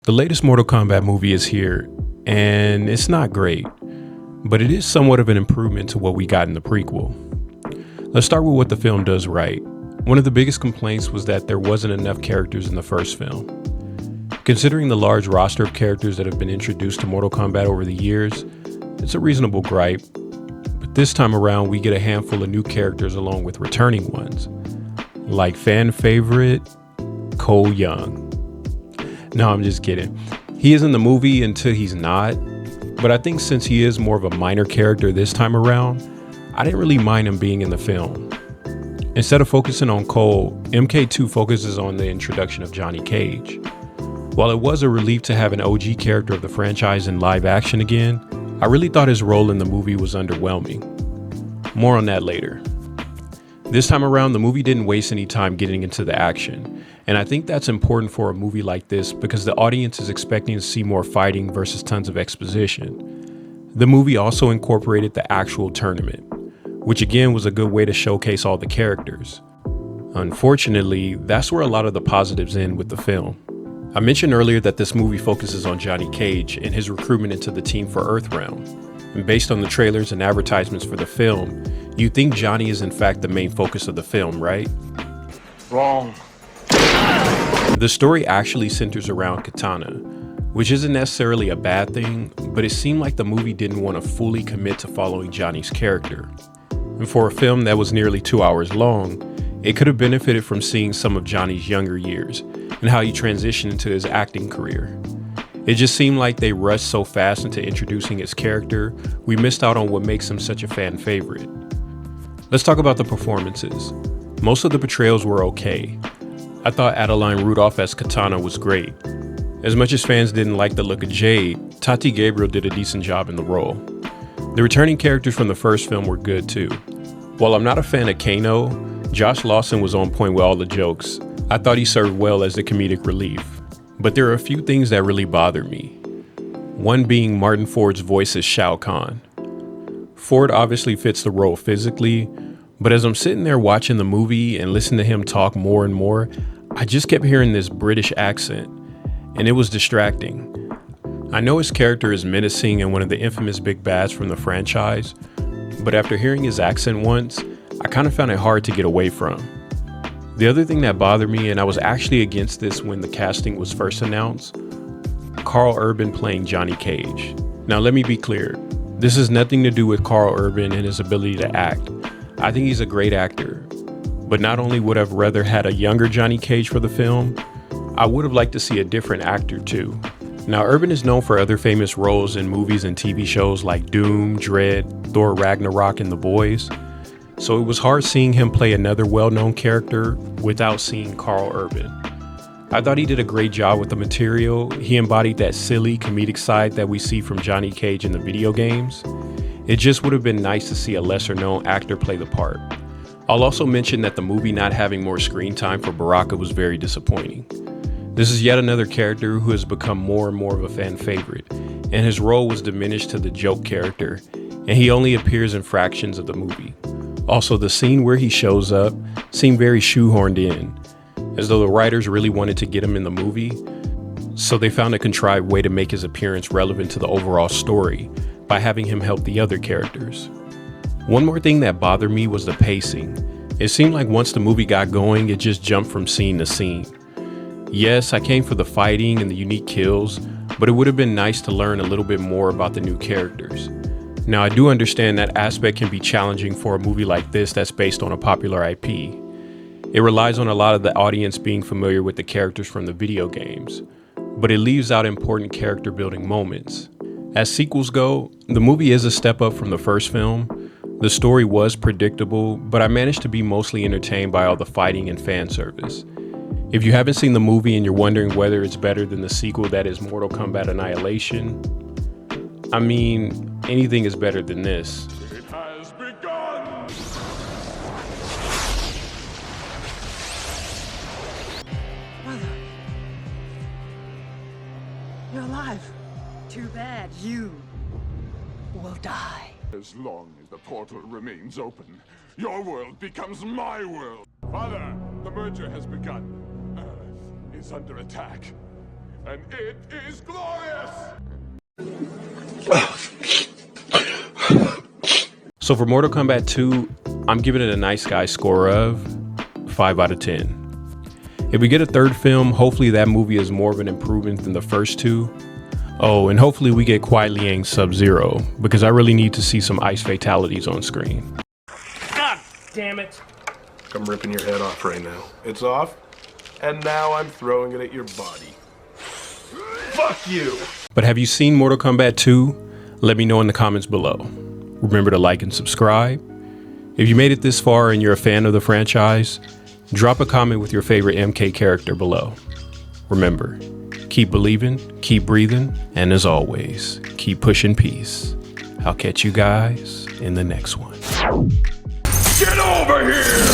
The latest Mortal Kombat movie is here, and it's not great, but it is somewhat of an improvement to what we got in the prequel. Let's start with what the film does right. One of the biggest complaints was that there wasn't enough characters in the first film. Considering the large roster of characters that have been introduced to Mortal Kombat over the years, it's a reasonable gripe, but this time around we get a handful of new characters along with returning ones, like fan favorite Cole Young. No, I'm just kidding. He is in the movie until he's not, but I think since he is more of a minor character this time around, I didn't really mind him being in the film. Instead of focusing on Cole, MK2 focuses on the introduction of Johnny Cage. While it was a relief to have an OG character of the franchise in live action again, I really thought his role in the movie was underwhelming. More on that later. This time around, the movie didn't waste any time getting into the action, and I think that's important for a movie like this because the audience is expecting to see more fighting versus tons of exposition. The movie also incorporated the actual tournament, which again was a good way to showcase all the characters. Unfortunately, that's where a lot of the positives end with the film. I mentioned earlier that this movie focuses on Johnny Cage and his recruitment into the team for Earthrealm. And based on the trailers and advertisements for the film, you think Johnny is in fact the main focus of the film, right? Wrong. The story actually centers around Kitana, which isn't necessarily a bad thing, but it seemed like the movie didn't want to fully commit to following Johnny's character. And for a film that was nearly 2 hours long, it could have benefited from seeing some of Johnny's younger years and how he transitioned into his acting career. It just seemed like they rushed so fast into introducing his character, we missed out on what makes him such a fan favorite. Let's talk about the performances. Most of the portrayals were okay. I thought Adeline Rudolph as Kitana was great. As much as fans didn't like the look of Jade, Tati Gabriel did a decent job in the role. The returning characters from the first film were good too. While I'm not a fan of Kano, Josh Lawson was on point with all the jokes. I thought he served well as the comedic relief. But there are a few things that really bother me. One being Martin Ford's voice as Shao Kahn. Ford obviously fits the role physically, but as I'm sitting there watching the movie and listening to him talk more and more, I just kept hearing this British accent, and it was distracting. I know his character is menacing and one of the infamous big bads from the franchise, but after hearing his accent once, I kind of found it hard to get away from. The other thing that bothered me, and I was actually against this when the casting was first announced, Karl Urban playing Johnny Cage. Now let me be clear, this has nothing to do with Karl Urban and his ability to act. I think he's a great actor, but not only would I've rather had a younger Johnny Cage for the film, I would have liked to see a different actor too. Now Urban is known for other famous roles in movies and TV shows like Doom, Dread, Thor Ragnarok, and The Boys. So it was hard seeing him play another well-known character without seeing Karl Urban. I thought he did a great job with the material. He embodied that silly comedic side that we see from Johnny Cage in the video games. It just would have been nice to see a lesser-known actor play the part. I'll also mention that the movie not having more screen time for Baraka was very disappointing. This is yet another character who has become more and more of a fan favorite, and his role was diminished to the joke character, and he only appears in fractions of the movie. Also, the scene where he shows up seemed very shoehorned in, as though the writers really wanted to get him in the movie, so they found a contrived way to make his appearance relevant to the overall story by having him help the other characters. One more thing that bothered me was the pacing. It seemed like once the movie got going, it just jumped from scene to scene. Yes, I came for the fighting and the unique kills, but it would have been nice to learn a little bit more about the new characters. Now, I do understand that aspect can be challenging for a movie like this that's based on a popular IP. It relies on a lot of the audience being familiar with the characters from the video games, but it leaves out important character building moments. As sequels go, the movie is a step up from the first film. The story was predictable, but I managed to be mostly entertained by all the fighting and fan service. If you haven't seen the movie and you're wondering whether it's better than the sequel that is Mortal Kombat Annihilation, I mean, anything is better than this. It has begun! Mother. You're alive. Too bad you will die. As long as the portal remains open, your world becomes my world. Father, the merger has begun. Earth is under attack. and it is glorious! So for Mortal Kombat 2, I'm giving it a nice guy score of 5 out of 10. If we get a third film, hopefully that movie is more of an improvement than the first two. Oh, and hopefully we get Kuai Liang's Sub-Zero, because I really need to see some ice fatalities on screen. God damn it. I'm ripping your head off right now. It's off, and now I'm throwing it at your body. Fuck you! But have you seen Mortal Kombat 2? Let me know in the comments below. Remember to like and subscribe. If you made it this far and you're a fan of the franchise, drop a comment with your favorite MK character below. Remember, keep believing, keep breathing, and as always, keep pushing peace. I'll catch you guys in the next one. Get over here!